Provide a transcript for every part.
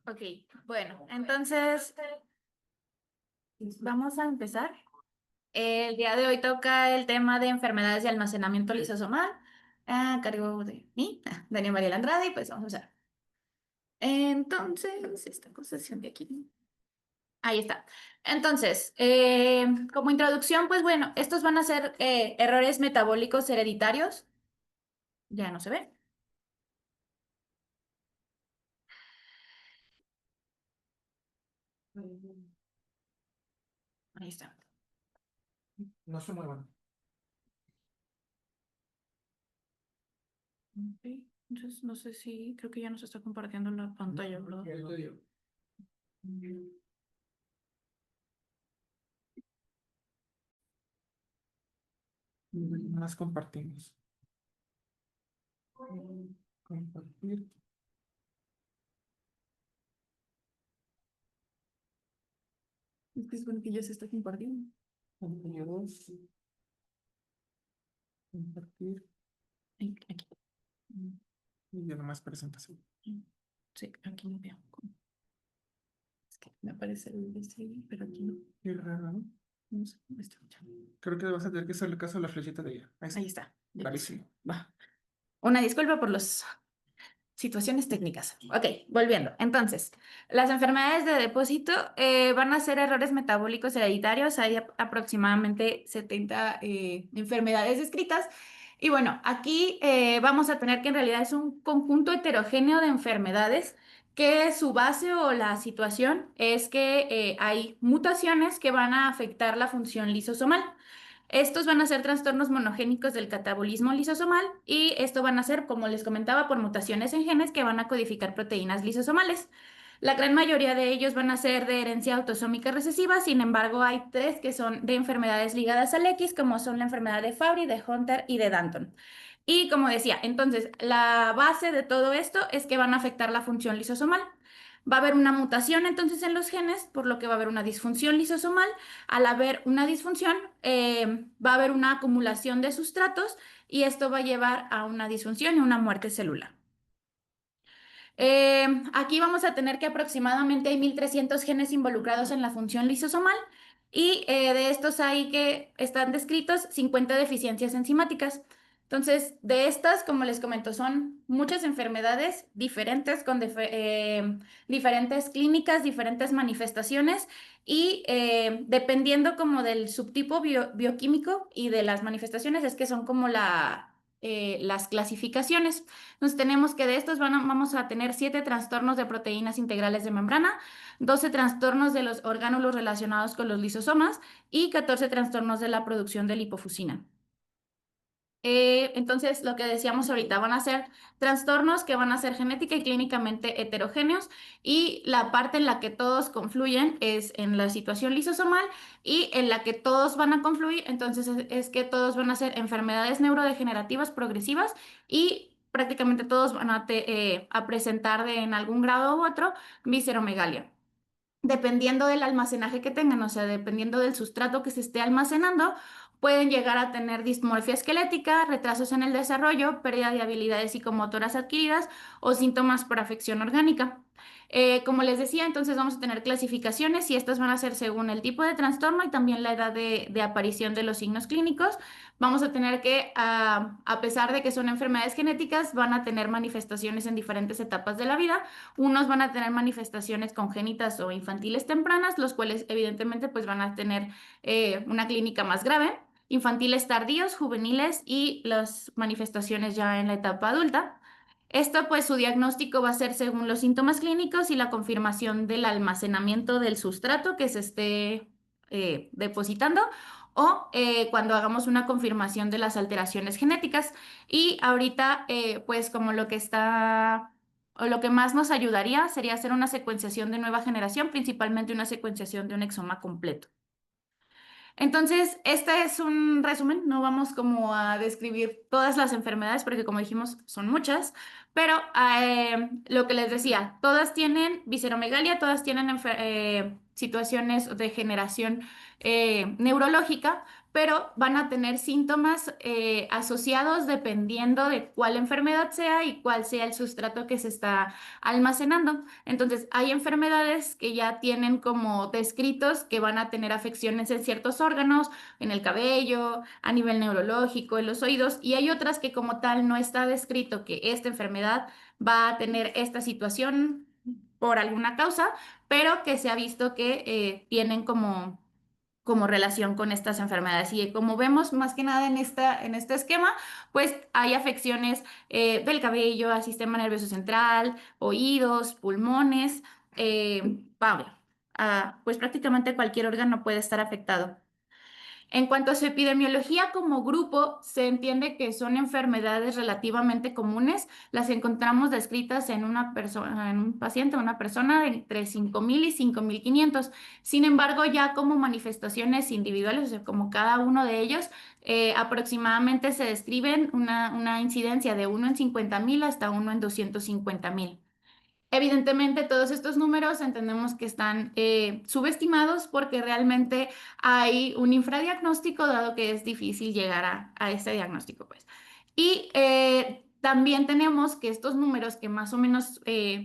Ok, bueno, entonces vamos a empezar. El día de hoy toca el tema de enfermedades de almacenamiento lisosomal, a cargo de mí, Daniel Mariela Andrade, y pues vamos a empezar. Entonces, esta cosa se de aquí. Ahí está. Entonces, como introducción, pues bueno, estos van a ser errores metabólicos hereditarios. Ya no se ve. Ahí está. No se muevan. Ok, entonces, no sé si, creo que ya nos está compartiendo la pantalla, ¿verdad? Ya te digo. Más compartimos. Compartir. Es que es bueno que ya se está compartiendo. Pantalla 2. Compartir. Aquí. Y ya nomás presentación. Sí, aquí lo veo. Es que me aparece el de sí, pero aquí no. Qué raro, ¿no? No sé, me está escuchando. Creo que vas a tener que hacerle caso a la flechita de ella. Ahí está. Ya Rarísimo. va. Una disculpa por las situaciones técnicas. Ok, volviendo. Entonces, las enfermedades de depósito van a ser errores metabólicos hereditarios. Hay aproximadamente 70 enfermedades descritas. Y bueno, aquí vamos a tener que en realidad es un conjunto heterogéneo de enfermedades que su base o la situación es que hay mutaciones que van a afectar la función lisosomal. Estos van a ser trastornos monogénicos del catabolismo lisosomal y esto van a ser, como les comentaba, por mutaciones en genes que van a codificar proteínas lisosomales. La gran mayoría de ellos van a ser de herencia autosómica recesiva, sin embargo, hay tres que son de enfermedades ligadas al X, como son la enfermedad de Fabry, de Hunter y de Danton. Y como decía, entonces, la base de todo esto es que van a afectar la función lisosomal. Va a haber una mutación entonces en los genes, por lo que va a haber una disfunción lisosomal. Al haber una disfunción, va a haber una acumulación de sustratos y esto va a llevar a una disfunción y una muerte celular. Aquí vamos a tener que aproximadamente hay 1.300 genes involucrados en la función lisosomal y de estos hay que están descritos 50 deficiencias enzimáticas. Entonces, de estas, como les comento, son muchas enfermedades diferentes con diferentes clínicas, diferentes manifestaciones y dependiendo como del subtipo bioquímico y de las manifestaciones es que son como las clasificaciones. Entonces tenemos que de estos vamos a tener 7 trastornos de proteínas integrales de membrana, 12 trastornos de los orgánulos relacionados con los lisosomas y 14 trastornos de la producción de lipofusina. Entonces, lo que decíamos ahorita, van a ser trastornos que van a ser genética y clínicamente heterogéneos y la parte en la que todos confluyen es en la situación lisosomal y en la que todos van a confluir, entonces es que todos van a ser enfermedades neurodegenerativas progresivas y prácticamente todos van a presentar en algún grado u otro visceromegalia. Dependiendo del almacenaje que tengan, o sea, dependiendo del sustrato que se esté almacenando, pueden llegar a tener dismorfia esquelética, retrasos en el desarrollo, pérdida de habilidades psicomotoras adquiridas o síntomas por afección orgánica. Como les decía, entonces vamos a tener clasificaciones y estas van a ser según el tipo de trastorno y también la edad de aparición de los signos clínicos. Vamos a tener que, a pesar de que son enfermedades genéticas, van a tener manifestaciones en diferentes etapas de la vida. Unos van a tener manifestaciones congénitas o infantiles tempranas, los cuales evidentemente pues van a tener una clínica más grave. Infantiles tardíos, juveniles y las manifestaciones ya en la etapa adulta. Esto pues su diagnóstico va a ser según los síntomas clínicos y la confirmación del almacenamiento del sustrato que se esté depositando o cuando hagamos una confirmación de las alteraciones genéticas. Y ahorita pues como lo que está o lo que más nos ayudaría sería hacer una secuenciación de nueva generación, principalmente una secuenciación de un exoma completo. Entonces, este es un resumen, no vamos como a describir todas las enfermedades porque como dijimos son muchas, pero lo que les decía, todas tienen visceromegalia, todas tienen situaciones de generación neurológica, pero van a tener síntomas asociados dependiendo de cuál enfermedad sea y cuál sea el sustrato que se está almacenando. Entonces, hay enfermedades que ya tienen como descritos que van a tener afecciones en ciertos órganos, en el cabello, a nivel neurológico, en los oídos, y hay otras que como tal no está descrito que esta enfermedad va a tener esta situación por alguna causa, pero que se ha visto que tienen como relación con estas enfermedades. Y como vemos más que nada en este esquema, pues hay afecciones del cabello, al sistema nervioso central, oídos, pulmones, vaya, pues prácticamente cualquier órgano puede estar afectado. En cuanto a su epidemiología como grupo, se entiende que son enfermedades relativamente comunes. Las encontramos descritas en una persona, en un paciente, una persona entre 5.000 y 5.500. Sin embargo, ya como manifestaciones individuales, o sea, como cada uno de ellos, aproximadamente se describen una incidencia de 1 en 50.000 hasta 1 en 250.000. Evidentemente, todos estos números entendemos que están subestimados porque realmente hay un infradiagnóstico, dado que es difícil llegar a ese diagnóstico, pues. Y también tenemos que estos números que más o menos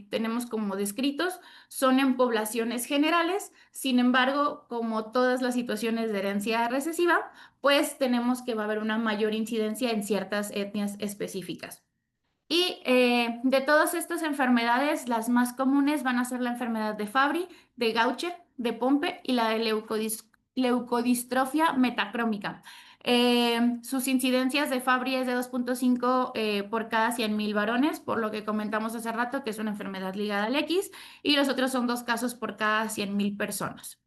tenemos como descritos son en poblaciones generales. Sin embargo, como todas las situaciones de herencia recesiva, pues tenemos que va a haber una mayor incidencia en ciertas etnias específicas. Y de todas estas enfermedades, las más comunes van a ser la enfermedad de Fabry, de Gaucher, de Pompe y la de leucodistrofia metacrómica. Sus incidencias de Fabry es de 2,5 por cada 100.000 varones, por lo que comentamos hace rato que es una enfermedad ligada al X, y los otros son 2 casos por cada 100.000 personas.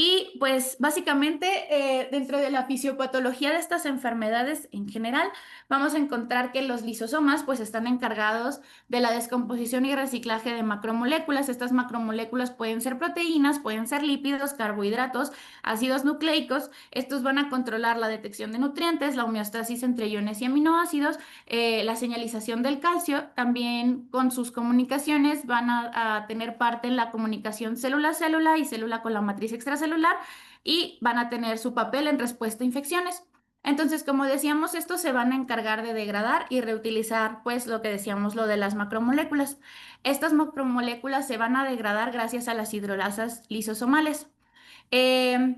Y pues básicamente dentro de la fisiopatología de estas enfermedades en general, vamos a encontrar que los lisosomas pues están encargados de la descomposición y reciclaje de macromoléculas. Estas macromoléculas pueden ser proteínas, pueden ser lípidos, carbohidratos, ácidos nucleicos. Estos van a controlar la detección de nutrientes, la homeostasis entre iones y aminoácidos, la señalización del calcio. También con sus comunicaciones van a tener parte en la comunicación célula-célula y célula con la matriz extracelular, y van a tener su papel en respuesta a infecciones. Entonces, como decíamos, estos se van a encargar de degradar y reutilizar, pues lo que decíamos, lo de las macromoléculas. Estas macromoléculas se van a degradar gracias a las hidrolasas lisosomales. Eh,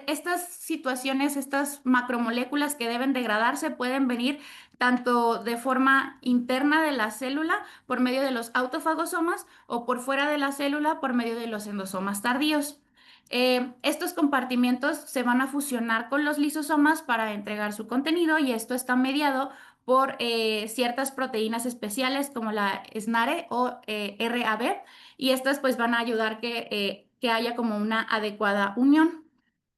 estas situaciones, estas macromoléculas que deben degradarse pueden venir tanto de forma interna de la célula por medio de los autofagosomas o por fuera de la célula por medio de los endosomas tardíos. Estos compartimientos se van a fusionar con los lisosomas para entregar su contenido, y esto está mediado por ciertas proteínas especiales como la SNARE o RAB, y estas pues van a ayudar que haya como una adecuada unión.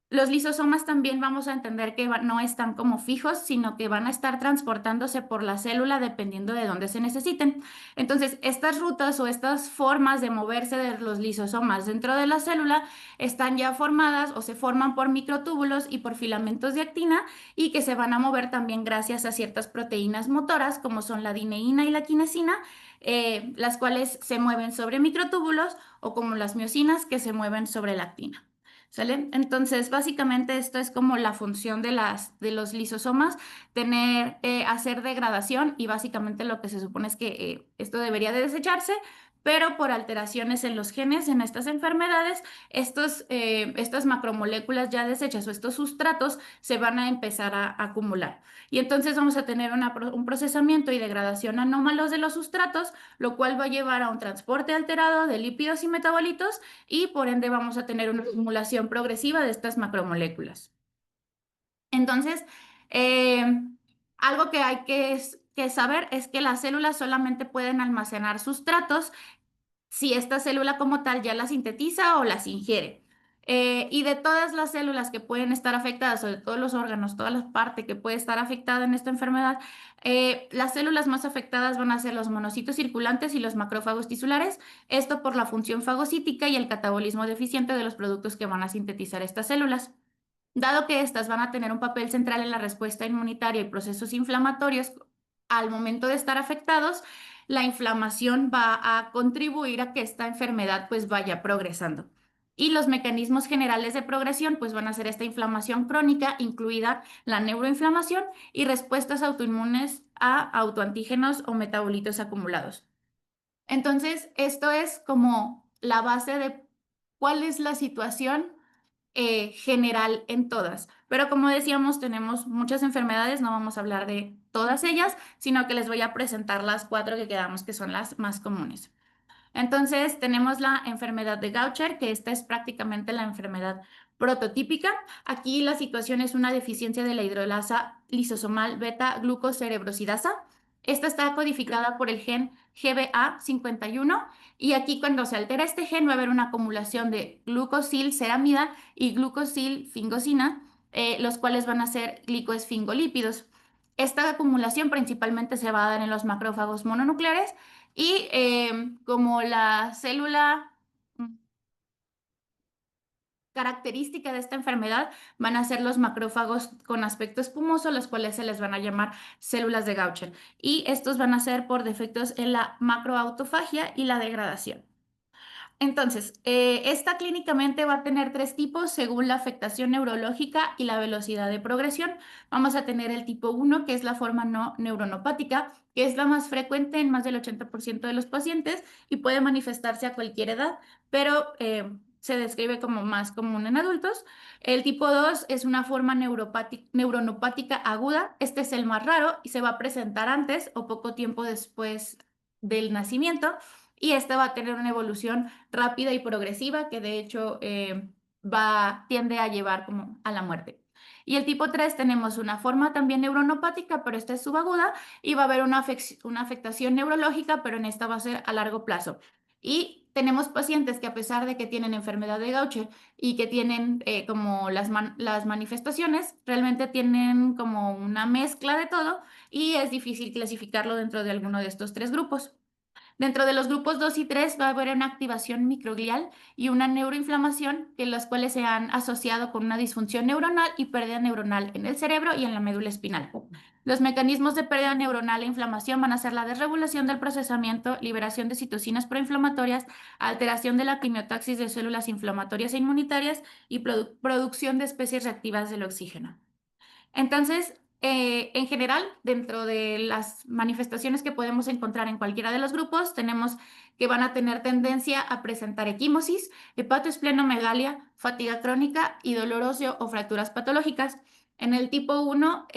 Los lisosomas también vamos a entender que no están como fijos, sino que van a estar transportándose por la célula dependiendo de dónde se necesiten. Entonces, estas rutas o estas formas de moverse de los lisosomas dentro de la célula están ya formadas o se forman por microtúbulos y por filamentos de actina, y que se van a mover también gracias a ciertas proteínas motoras como son la dineína y la quinesina, las cuales se mueven sobre microtúbulos, o como las miosinas que se mueven sobre la actina. ¿Sale? Entonces, básicamente esto es como la función de los lisosomas, hacer degradación, y básicamente lo que se supone es que esto debería de desecharse, pero por alteraciones en los genes en estas enfermedades, estas macromoléculas ya desechas o estos sustratos se van a empezar a acumular. Y entonces vamos a tener un procesamiento y degradación anómalos de los sustratos, lo cual va a llevar a un transporte alterado de lípidos y metabolitos, y por ende vamos a tener una acumulación progresiva de estas macromoléculas. Entonces, eh, algo que hay que saber es que las células solamente pueden almacenar sustratos si esta célula como tal ya la sintetiza o las ingiere. Y de todas las células que pueden estar afectadas, o de todos los órganos, toda la parte que puede estar afectada en esta enfermedad, las células más afectadas van a ser los monocitos circulantes y los macrófagos tisulares, esto por la función fagocítica y el catabolismo deficiente de los productos que van a sintetizar estas células. Dado que estas van a tener un papel central en la respuesta inmunitaria y procesos inflamatorios, al momento de estar afectados, la inflamación va a contribuir a que esta enfermedad pues vaya progresando. Y los mecanismos generales de progresión pues van a ser esta inflamación crónica, incluida la neuroinflamación y respuestas autoinmunes a autoantígenos o metabolitos acumulados. Entonces, esto es como la base de cuál es la situación general en todas. Pero como decíamos, tenemos muchas enfermedades, no vamos a hablar de todas ellas, sino que les voy a presentar las cuatro que quedamos que son las más comunes. Entonces, tenemos la enfermedad de Gaucher, que esta es prácticamente la enfermedad prototípica. Aquí la situación es una deficiencia de la hidrolasa lisosomal beta glucocerebrosidasa. Esta está codificada por el gen GBA51 y aquí cuando se altera este gen va a haber una acumulación de glucosilceramida y glucosilfingosina, los cuales van a ser glicoesfingolípidos. Esta acumulación principalmente se va a dar en los macrófagos mononucleares y como la célula característica de esta enfermedad van a ser los macrófagos con aspecto espumoso, los cuales se les van a llamar células de Gaucher. Y estos van a ser por defectos en la macroautofagia y la degradación. Entonces, esta clínicamente va a tener tres tipos según la afectación neurológica y la velocidad de progresión. Vamos a tener el tipo uno, que es la forma no neuronopática, que es la más frecuente en más del 80% de los pacientes y puede manifestarse a cualquier edad, pero se describe como más común en adultos. El tipo 2 es una forma neuronopática aguda. Este es el más raro y se va a presentar antes o poco tiempo después del nacimiento y esta va a tener una evolución rápida y progresiva que de hecho tiende a llevar como a la muerte. Y el tipo 3 tenemos una forma también neuronopática, pero esta es subaguda y va a haber una afectación neurológica, pero en esta va a ser a largo plazo. Y tenemos pacientes que a pesar de que tienen enfermedad de Gaucher y que tienen como las manifestaciones, realmente tienen como una mezcla de todo y es difícil clasificarlo dentro de alguno de estos tres grupos. Dentro de los grupos 2 y 3 va a haber una activación microglial y una neuroinflamación, que las cuales se han asociado con una disfunción neuronal y pérdida neuronal en el cerebro y en la médula espinal. Los mecanismos de pérdida neuronal e inflamación van a ser la desregulación del procesamiento, liberación de citocinas proinflamatorias, alteración de la quimiotaxis de células inflamatorias e inmunitarias y producción de especies reactivas del oxígeno. Entonces, en general, dentro de las manifestaciones que podemos encontrar en cualquiera de los grupos, tenemos que van a tener tendencia a presentar equimosis, hepatoesplenomegalia, fatiga crónica y dolor óseo o fracturas patológicas. En el tipo 1,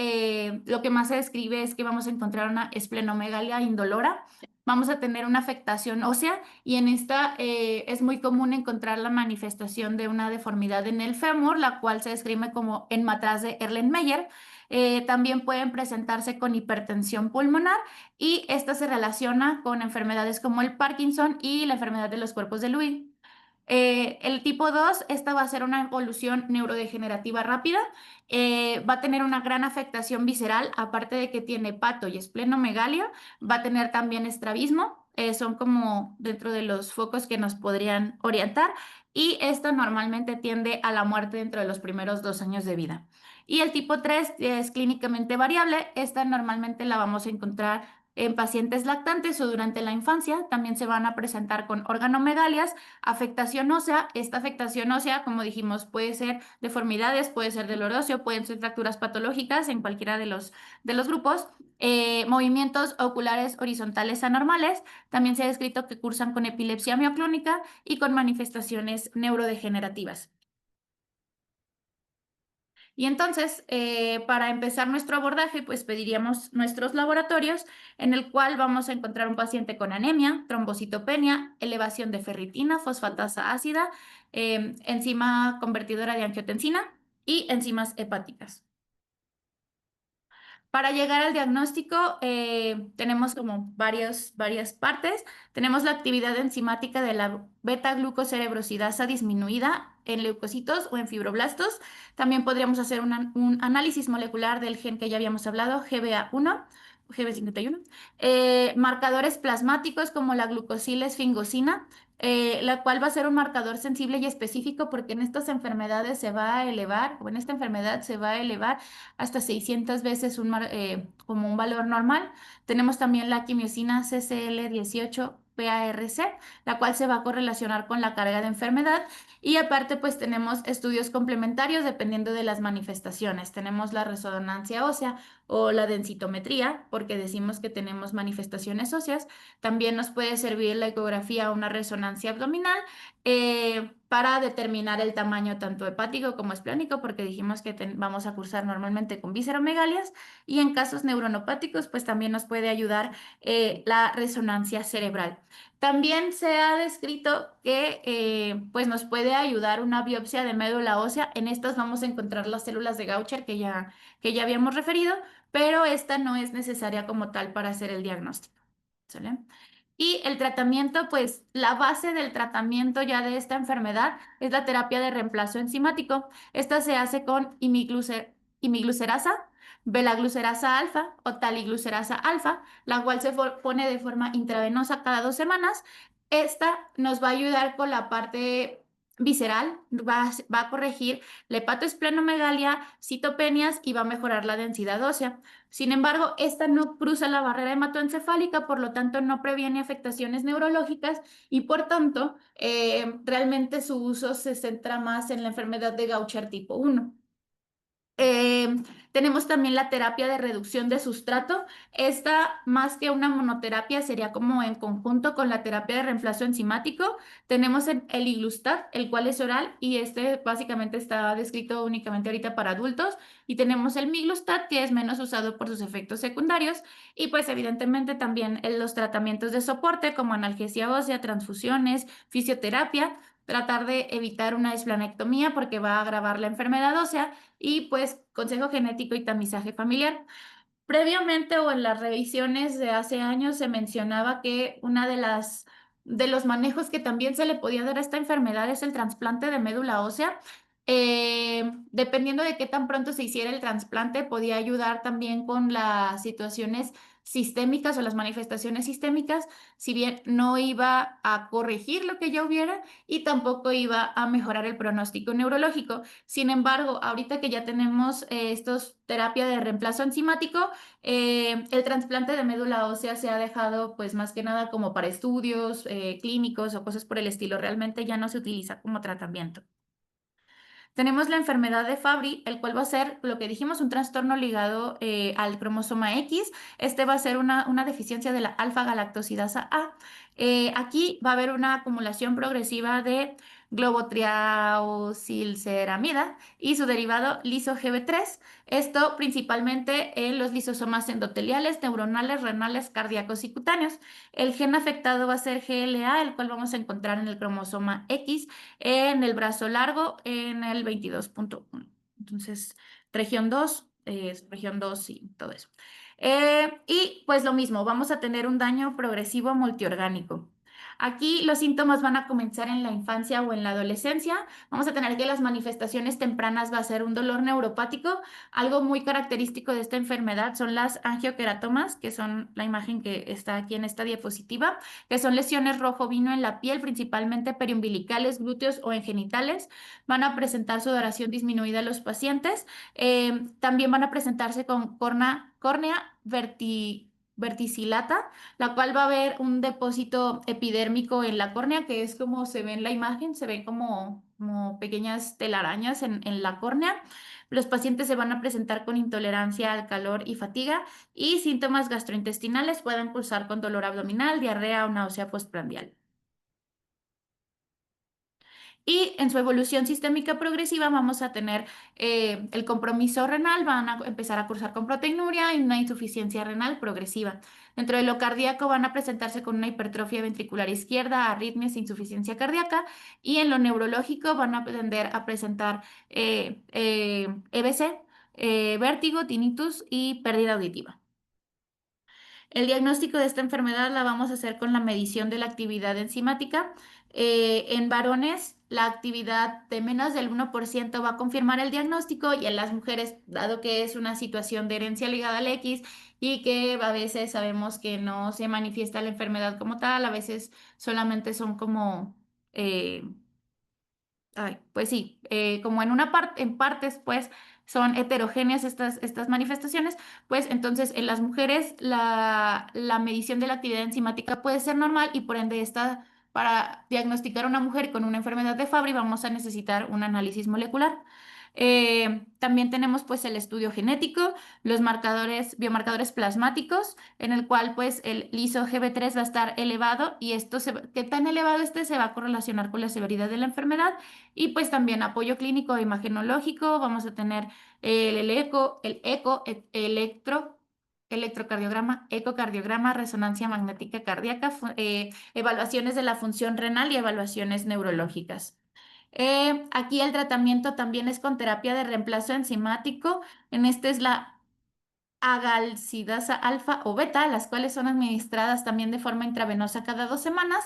lo que más se describe es que vamos a encontrar una esplenomegalia indolora, vamos a tener una afectación ósea y en esta es muy común encontrar la manifestación de una deformidad en el fémur, la cual se describe como en matraz de Erlenmeyer. También pueden presentarse con hipertensión pulmonar y esta se relaciona con enfermedades como el Parkinson y la enfermedad de los cuerpos de Lewy. El tipo 2, esta va a ser una evolución neurodegenerativa rápida, va a tener una gran afectación visceral, aparte de que tiene pato y esplenomegalia, va a tener también estrabismo, son como dentro de los focos que nos podrían orientar y esto normalmente tiende a la muerte dentro de los primeros 2 años de vida. Y el tipo 3 es clínicamente variable, esta normalmente la vamos a encontrar en pacientes lactantes o durante la infancia, también se van a presentar con organomegalias, afectación ósea. Esta afectación ósea, como dijimos, puede ser deformidades, puede ser dolor óseo, pueden ser fracturas patológicas en cualquiera de los grupos. Movimientos oculares horizontales anormales. También se ha descrito que cursan con epilepsia mioclónica y con manifestaciones neurodegenerativas. Y entonces, para empezar nuestro abordaje, pues pediríamos nuestros laboratorios, en el cual vamos a encontrar un paciente con anemia, trombocitopenia, elevación de ferritina, fosfatasa ácida, enzima convertidora de angiotensina y enzimas hepáticas. Para llegar al diagnóstico, tenemos como varias partes. Tenemos la actividad enzimática de la beta-glucocerebrosidasa disminuida en leucocitos o en fibroblastos. También podríamos hacer un análisis molecular del gen que ya habíamos hablado, GBA1, GB51. Marcadores plasmáticos como la glucosylesfingosina, la cual va a ser un marcador sensible y específico porque en estas enfermedades se va a elevar, o en esta enfermedad se va a elevar hasta 600 veces como un valor normal. Tenemos también la quimiosina CCL18 PARC, la cual se va a correlacionar con la carga de enfermedad. Y aparte, pues tenemos estudios complementarios dependiendo de las manifestaciones. Tenemos la resonancia ósea o la densitometría, porque decimos que tenemos manifestaciones óseas. También nos puede servir la ecografía o una resonancia abdominal para determinar el tamaño tanto hepático como esplénico, porque dijimos que vamos a cursar normalmente con visceromegalias. Y en casos neuronopáticos, pues también nos puede ayudar la resonancia cerebral. También se ha descrito que pues nos puede ayudar una biopsia de médula ósea. En estas vamos a encontrar las células de Gaucher que ya habíamos referido, pero esta no es necesaria como tal para hacer el diagnóstico. ¿Sale? Y el tratamiento, pues la base del tratamiento ya de esta enfermedad es la terapia de reemplazo enzimático. Esta se hace con imiglucerasa, belaglucerasa alfa o taliglucerasa alfa, la cual se pone de forma intravenosa cada 2 semanas. Esta nos va a ayudar con la parte visceral, va a corregir la hepatoesplenomegalia, citopenias y va a mejorar la densidad ósea. Sin embargo, esta no cruza la barrera hematoencefálica, por lo tanto no previene afectaciones neurológicas y por tanto realmente su uso se centra más en la enfermedad de Gaucher tipo 1. Eh, Tenemos también la terapia de reducción de sustrato. Esta, más que una monoterapia, sería como en conjunto con la terapia de reemplazo enzimático. Tenemos el Iglustat, el cual es oral y este básicamente está descrito únicamente ahorita para adultos. Y tenemos el Miglustat, que es menos usado por sus efectos secundarios. Y pues evidentemente también los tratamientos de soporte como analgesia ósea, transfusiones, fisioterapia. Tratar de evitar una esplanectomía porque va a agravar la enfermedad ósea y pues consejo genético y tamizaje familiar. Previamente o en las revisiones de hace años se mencionaba que una de los manejos que también se le podía dar a esta enfermedad es el trasplante de médula ósea. Dependiendo de qué tan pronto se hiciera el trasplante, podía ayudar también con las situaciones sistémicas o las manifestaciones sistémicas, si bien no iba a corregir lo que ya hubiera y tampoco iba a mejorar el pronóstico neurológico. Sin embargo, ahorita que ya tenemos estos terapia de reemplazo enzimático, el trasplante de médula ósea se ha dejado pues más que nada como para estudios clínicos o cosas por el estilo. Realmente ya no se utiliza como tratamiento. Tenemos la enfermedad de Fabry, el cual va a ser lo que dijimos, un trastorno ligado al cromosoma X. Este va a ser una deficiencia de la alfa-galactosidasa A. Aquí va a haber una acumulación progresiva de globotriaosilceramida y su derivado liso-GB3. Esto principalmente en los lisosomas endoteliales, neuronales, renales, cardíacos y cutáneos. El gen afectado va a ser GLA, el cual vamos a encontrar en el cromosoma X en el brazo largo en el 22.1. Entonces, región 2 y todo eso. Y pues lo mismo, vamos a tener un daño progresivo multiorgánico. Aquí los síntomas van a comenzar en la infancia o en la adolescencia. Vamos a tener que las manifestaciones tempranas va a ser un dolor neuropático. Algo muy característico de esta enfermedad son las angioqueratomas, que son la imagen que está aquí en esta diapositiva, que son lesiones rojo vino en la piel, principalmente periumbilicales, glúteos o en genitales. Van a presentar sudoración disminuida en los pacientes. También van a presentarse con córnea verticillata, la cual va a haber un depósito epidérmico en la córnea, que es como se ve en la imagen, se ven como pequeñas telarañas en la córnea. Los pacientes se van a presentar con intolerancia al calor y fatiga y síntomas gastrointestinales pueden cursar con dolor abdominal, diarrea o náusea postprandial. Y en su evolución sistémica progresiva vamos a tener el compromiso renal, van a empezar a cursar con proteinuria y una insuficiencia renal progresiva. Dentro de lo cardíaco van a presentarse con una hipertrofia ventricular izquierda, arritmias e insuficiencia cardíaca. Y en lo neurológico van a tender a presentar EBC, vértigo, tinnitus y pérdida auditiva. El diagnóstico de esta enfermedad la vamos a hacer con la medición de la actividad enzimática. En varones, la actividad de menos del 1% va a confirmar el diagnóstico y en las mujeres, dado que es una situación de herencia ligada al X y que a veces sabemos que no se manifiesta la enfermedad como tal, a veces solamente son como pues sí, como en partes, pues son heterogéneas estas manifestaciones, pues entonces en las mujeres la medición de la actividad enzimática puede ser normal y por ende para diagnosticar a una mujer con una enfermedad de Fabry vamos a necesitar un análisis molecular. También tenemos pues el estudio genético, los biomarcadores plasmáticos, en el cual pues el liso GB3 va a estar elevado y qué tan elevado se va a correlacionar con la severidad de la enfermedad y pues también apoyo clínico e imagenológico, vamos a tener electrocardiograma, ecocardiograma, resonancia magnética cardíaca, evaluaciones de la función renal y evaluaciones neurológicas. Aquí el tratamiento también es con terapia de reemplazo enzimático. En este es la agalsidasa alfa o beta, las cuales son administradas también de forma intravenosa cada 2 semanas,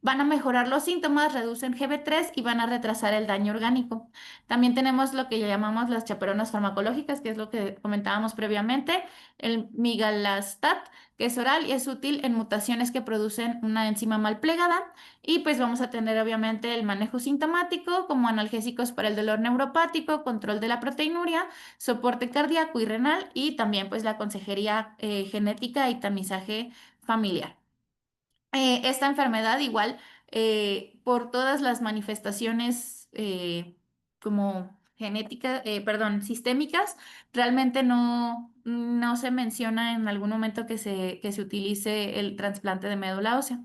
van a mejorar los síntomas, reducen GB3 y van a retrasar el daño orgánico. También tenemos lo que llamamos las chaperonas farmacológicas, que es lo que comentábamos previamente, el migalastat, que es oral y es útil en mutaciones que producen una enzima mal plegada. Y pues vamos a tener obviamente el manejo sintomático como analgésicos para el dolor neuropático, control de la proteinuria, soporte cardíaco y renal y también pues la consejería genética y tamizaje familiar. Esta enfermedad igual por todas las manifestaciones como genéticas, perdón, sistémicas, realmente no se menciona en algún momento que se utilice el trasplante de médula ósea.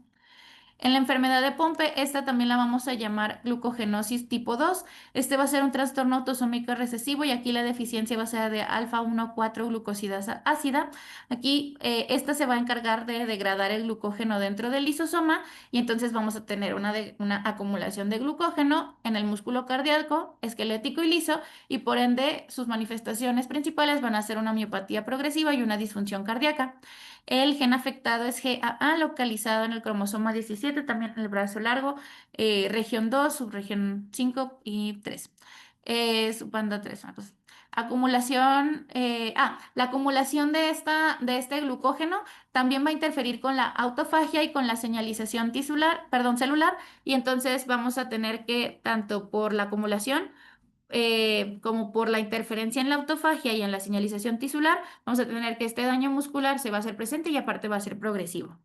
En la enfermedad de Pompe, esta también la vamos a llamar glucogenosis tipo 2. Este va a ser un trastorno autosómico recesivo y aquí la deficiencia va a ser de alfa 1,4 glucosidasa ácida. Aquí esta se va a encargar de degradar el glucógeno dentro del lisosoma y entonces vamos a tener una acumulación de glucógeno en el músculo cardíaco, esquelético y liso y por ende sus manifestaciones principales van a ser una miopatía progresiva y una disfunción cardíaca. El gen afectado es GAA, localizado en el cromosoma 17, también en el brazo largo, región 2, subregión 5 y 3. Subbanda 3, una cosa así. La acumulación de este glucógeno también va a interferir con la autofagia y con la señalización celular, y entonces vamos a tener que, tanto por la acumulación, como por la interferencia en la autofagia y en la señalización tisular, vamos a tener que este daño muscular se va a hacer presente y aparte va a ser progresivo.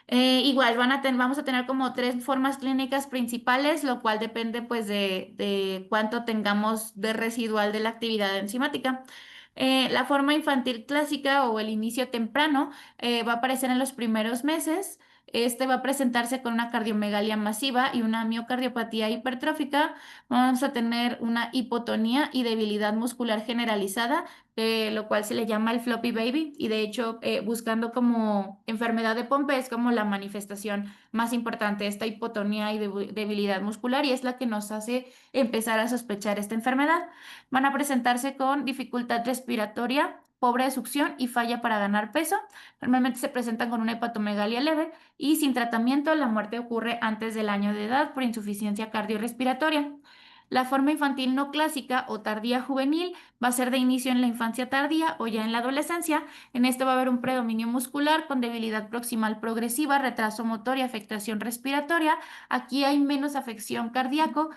Igual vamos a tener como 3 formas clínicas principales, lo cual depende pues de cuánto tengamos de residual de la actividad enzimática. La forma infantil clásica o el inicio temprano va a aparecer en los primeros meses. Este va a presentarse con una cardiomegalia masiva y una miocardiopatía hipertrófica. Vamos a tener una hipotonía y debilidad muscular generalizada, lo cual se le llama el floppy baby, y de hecho buscando como enfermedad de Pompe es como la manifestación más importante, esta hipotonía y debilidad muscular, y es la que nos hace empezar a sospechar esta enfermedad. Van a presentarse con dificultad respiratoria, pobre de succión y falla para ganar peso. Normalmente se presentan con una hepatomegalia leve y sin tratamiento la muerte ocurre antes del año de edad por insuficiencia cardiorrespiratoria. La forma infantil no clásica o tardía juvenil va a ser de inicio en la infancia tardía o ya en la adolescencia. En este va a haber un predominio muscular con debilidad proximal progresiva, retraso motor y afectación respiratoria. Aquí hay menos afección cardíaca,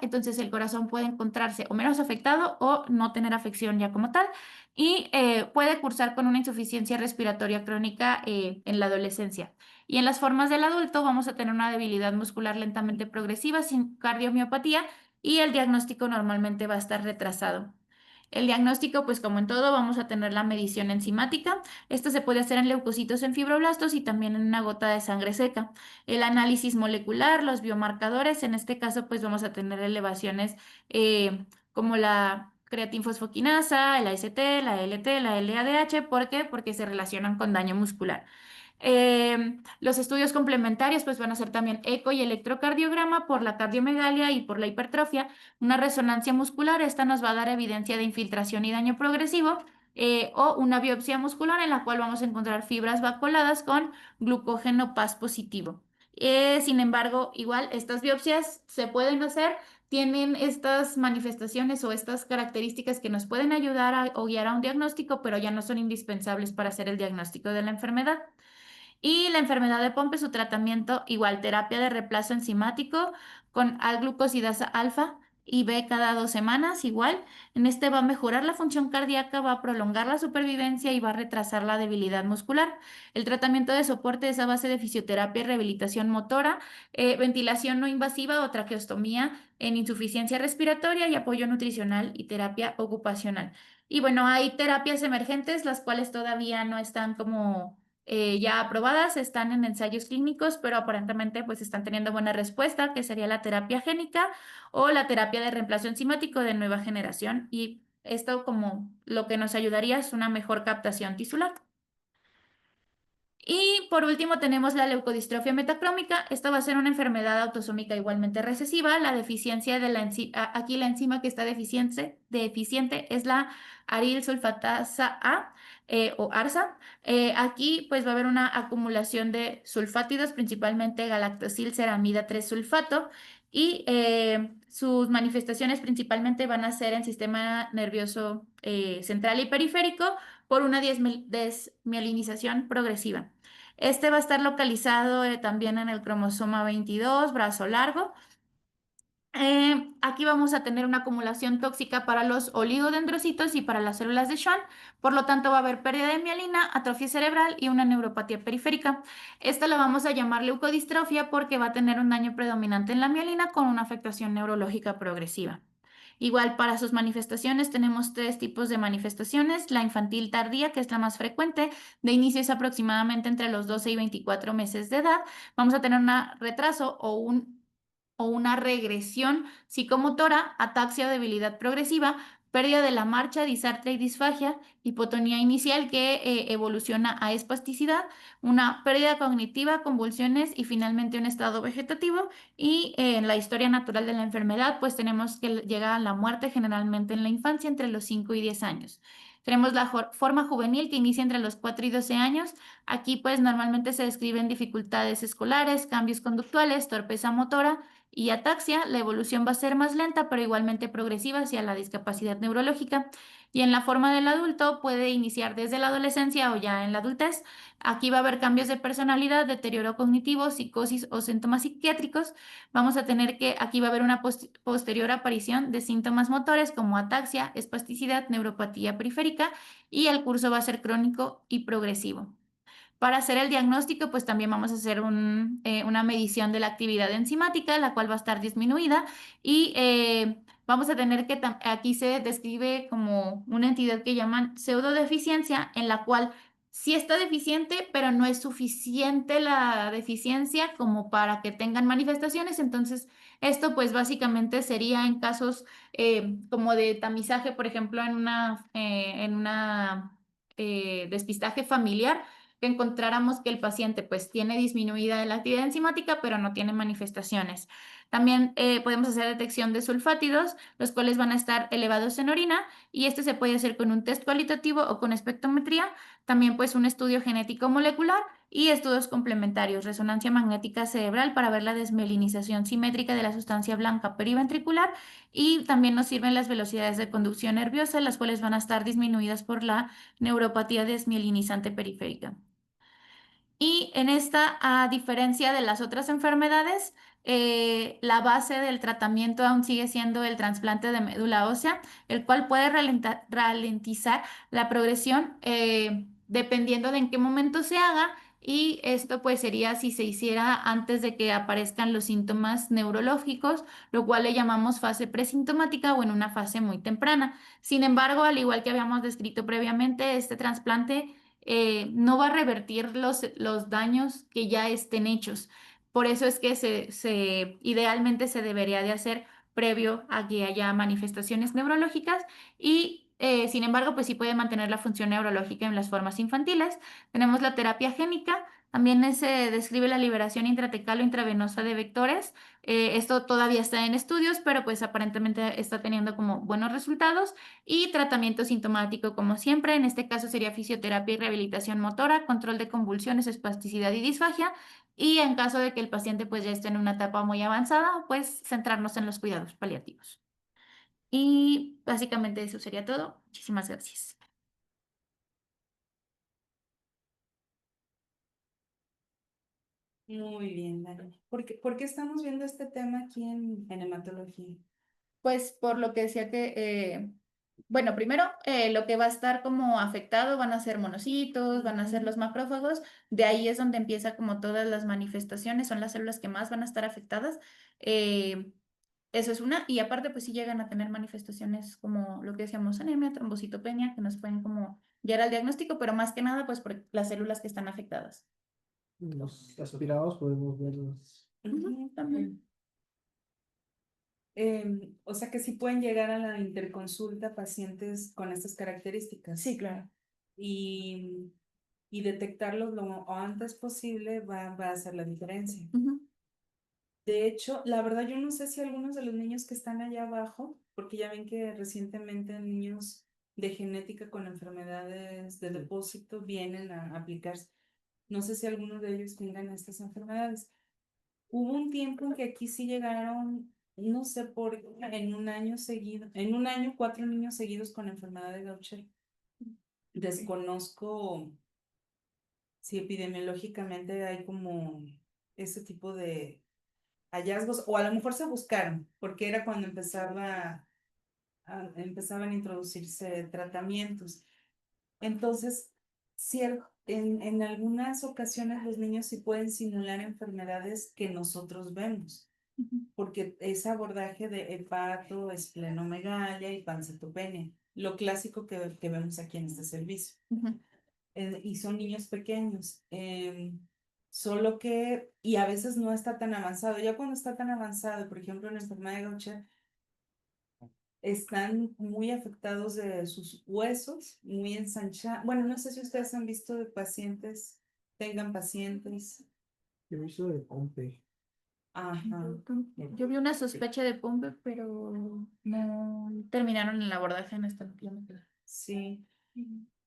entonces el corazón puede encontrarse o menos afectado o no tener afección ya como tal. Y puede cursar con una insuficiencia respiratoria crónica en la adolescencia. Y en las formas del adulto vamos a tener una debilidad muscular lentamente progresiva sin cardiomiopatía y el diagnóstico normalmente va a estar retrasado. El diagnóstico, pues como en todo, vamos a tener la medición enzimática. Esto se puede hacer en leucocitos, en fibroblastos y también en una gota de sangre seca. El análisis molecular, los biomarcadores, en este caso, pues vamos a tener elevaciones como la creatinfosfoquinasa, la AST, la LT, la LADH. ¿Por qué? Porque se relacionan con daño muscular. Los estudios complementarios pues van a ser también eco y electrocardiograma por la cardiomegalia y por la hipertrofia, una resonancia muscular, esta nos va a dar evidencia de infiltración y daño progresivo, o una biopsia muscular en la cual vamos a encontrar fibras vacuoladas con glucógeno Paz positivo. Sin embargo, igual estas biopsias se pueden hacer, tienen estas manifestaciones o estas características que nos pueden ayudar o guiar a un diagnóstico, pero ya no son indispensables para hacer el diagnóstico de la enfermedad. Y la enfermedad de Pompe, su tratamiento, igual terapia de reemplazo enzimático con alglucosidasa alfa, y B cada 2 semanas, igual. En este va a mejorar la función cardíaca, va a prolongar la supervivencia y va a retrasar la debilidad muscular. El tratamiento de soporte es a base de fisioterapia y rehabilitación motora, ventilación no invasiva o traqueostomía en insuficiencia respiratoria y apoyo nutricional y terapia ocupacional. Y bueno, hay terapias emergentes, las cuales todavía no están como ya aprobadas, están en ensayos clínicos, pero aparentemente pues están teniendo buena respuesta, que sería la terapia génica o la terapia de reemplazo enzimático de nueva generación. Y esto como lo que nos ayudaría es una mejor captación tisular. Y por último tenemos la leucodistrofia metacrómica. Esta va a ser una enfermedad autosómica igualmente recesiva. La deficiencia de la enzima, aquí la enzima que está deficiente es la aril sulfatasa A o ARSA. Aquí pues va a haber una acumulación de sulfátidos, principalmente galactosil ceramida 3 sulfato. Y sus manifestaciones principalmente van a ser en sistema nervioso central y periférico por una desmielinización progresiva. Este va a estar localizado también en el cromosoma 22, brazo largo. Aquí vamos a tener una acumulación tóxica para los oligodendrocitos y para las células de Schwann. Por lo tanto, va a haber pérdida de mielina, atrofia cerebral y una neuropatía periférica. Esta la vamos a llamar leucodistrofia porque va a tener un daño predominante en la mielina con una afectación neurológica progresiva. Igual para sus manifestaciones tenemos 3 tipos de manifestaciones. La infantil tardía, que es la más frecuente, de inicio es aproximadamente entre los 12 y 24 meses de edad. Vamos a tener un retraso o una regresión psicomotora, ataxia o debilidad progresiva, pérdida de la marcha, disartria y disfagia, hipotonía inicial que evoluciona a espasticidad, una pérdida cognitiva, convulsiones y finalmente un estado vegetativo. Y en la historia natural de la enfermedad, pues tenemos que llega a la muerte generalmente en la infancia entre los 5 y 10 años. Tenemos la forma juvenil que inicia entre los 4 y 12 años. Aquí pues normalmente se describen dificultades escolares, cambios conductuales, torpeza motora y ataxia. La evolución va a ser más lenta, pero igualmente progresiva hacia la discapacidad neurológica. Y en la forma del adulto puede iniciar desde la adolescencia o ya en la adultez. Aquí va a haber cambios de personalidad, deterioro cognitivo, psicosis o síntomas psiquiátricos. Vamos a tener que aquí va a haber una posterior aparición de síntomas motores como ataxia, espasticidad, neuropatía periférica y el curso va a ser crónico y progresivo. Para hacer el diagnóstico, pues también vamos a hacer una medición de la actividad enzimática, la cual va a estar disminuida y vamos a tener que, aquí se describe como una entidad que llaman pseudodeficiencia, en la cual sí está deficiente, pero no es suficiente la deficiencia como para que tengan manifestaciones. Entonces, esto pues básicamente sería en casos como de tamizaje, por ejemplo, en una despistaje familiar que encontráramos que el paciente pues tiene disminuida la actividad enzimática, pero no tiene manifestaciones. También podemos hacer detección de sulfátidos, los cuales van a estar elevados en orina y este se puede hacer con un test cualitativo o con espectrometría. También pues un estudio genético molecular y estudios complementarios, resonancia magnética cerebral para ver la desmielinización simétrica de la sustancia blanca periventricular y también nos sirven las velocidades de conducción nerviosa, las cuales van a estar disminuidas por la neuropatía desmielinizante periférica. Y en esta, a diferencia de las otras enfermedades, la base del tratamiento aún sigue siendo el trasplante de médula ósea, el cual puede ralentizar la progresión dependiendo de en qué momento se haga. Y esto pues sería si se hiciera antes de que aparezcan los síntomas neurológicos, lo cual le llamamos fase presintomática o en una fase muy temprana. Sin embargo, al igual que habíamos descrito previamente, este trasplante no va a revertir los daños que ya estén hechos. Por eso es que idealmente se debería de hacer previo a que haya manifestaciones neurológicas y sin embargo, pues sí puede mantener la función neurológica en las formas infantiles. Tenemos la terapia génica, también se describe la liberación intratecal o intravenosa de vectores. Esto todavía está en estudios, pero pues aparentemente está teniendo como buenos resultados. Y tratamiento sintomático, como siempre, en este caso sería fisioterapia y rehabilitación motora, control de convulsiones, espasticidad y disfagia. Y en caso de que el paciente pues ya esté en una etapa muy avanzada, pues centrarnos en los cuidados paliativos. Y básicamente eso sería todo. Muchísimas gracias. Muy bien, Dani. ¿Por qué estamos viendo este tema aquí en hematología? Pues por lo que decía que, bueno, primero lo que va a estar como afectado van a ser monocitos, van a ser los macrófagos, de ahí es donde empieza como todas las manifestaciones, son las células que más van a estar afectadas. eh, Eso es una, y aparte pues sí llegan a tener manifestaciones como lo que decíamos, anemia, trombocitopenia, que nos pueden como guiar al diagnóstico, pero más que nada pues por las células que están afectadas. Los aspirados podemos verlos. Ujú, también. O sea que sí pueden llegar a la interconsulta pacientes con estas características. Sí, claro. Y, y detectarlos lo antes posible va a hacer la diferencia. Ujú. De hecho, la verdad yo no sé si algunos de los niños que están allá abajo, porque ya ven que recientemente niños de genética con enfermedades de depósito vienen a aplicarse. No sé si algunos de ellos tengan estas enfermedades. Hubo un tiempo en que aquí sí llegaron, no sé por qué, en un año seguido, en un año 4 niños seguidos con enfermedad de Gaucher. Desconozco si epidemiológicamente hay como ese tipo de hallazgos, o a lo mejor se buscaron, porque era cuando empezaban a introducirse tratamientos. Entonces, en algunas ocasiones los niños sí pueden simular enfermedades que nosotros vemos, Ujú. porque es abordaje de hepato, esplenomegalia y pancitopenia, lo clásico que vemos aquí en este servicio. Ujú. Y son niños pequeños, solo que, y a veces no está tan avanzado. Ya cuando está tan avanzado, por ejemplo, en la enfermedad de Gaucher, están muy afectados de sus huesos, muy ensanchados. Bueno, no sé si ustedes han visto de pacientes, tengan pacientes. Yo he visto de Pompe. Ajá. Yo vi una sospecha de Pompe, pero no terminaron el abordaje en esta kilómetro. Sí.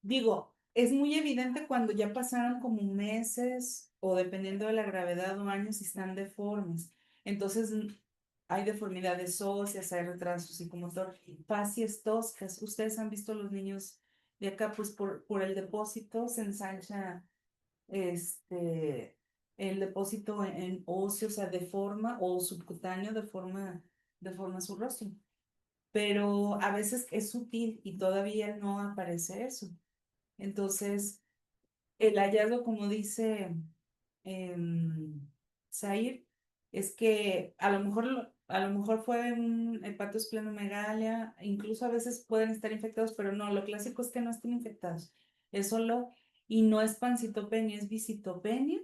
Digo, es muy evidente cuando ya pasaron como meses o dependiendo de la gravedad o años y están deformes. Entonces, hay deformidades óseas, hay retraso psicomotor, facies toscas. Ustedes han visto los niños de acá, pues por el depósito se ensancha este, el depósito en óseo, o sea, deforma, o subcutáneo deforma su rostro. Pero a veces es sutil y todavía no aparece eso. Entonces, el hallazgo, como dice Zair, es que a lo mejor fue un hepatosplenomegalia, incluso a veces pueden estar infectados, pero no, lo clásico es que no estén infectados. Es solo, y no es pancitopenia, es visitopenia,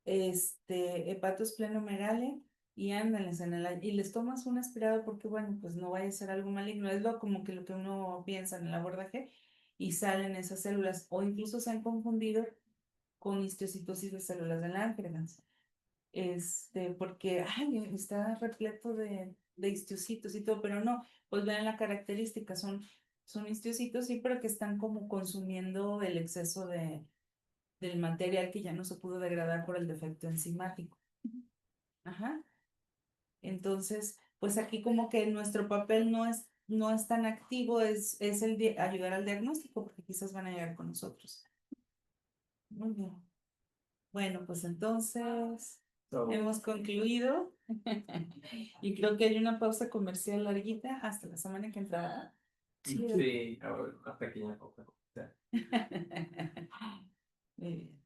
hepatosplenomegalia, y ándales y les tomas un aspirado porque, bueno, pues no vaya a ser algo maligno. Es como que lo que uno piensa en el abordaje y salen esas células, o incluso se han confundido con histiocytosis de células de Langerhans. Porque está repleto de histocitos y todo, pero no, pues vean la característica, son histocitos, sí, pero que están como consumiendo el exceso del material que ya no se pudo degradar por el defecto enzimático. Ajá. Entonces, pues aquí como que nuestro papel no es tan activo, es el de ayudar al diagnóstico, porque quizás van a llegar con nosotros. Muy bien. Bueno, pues entonces hemos concluido y creo que hay una pausa comercial larguita hasta la semana que entra. Sí, una pequeña cosa. Muy bien.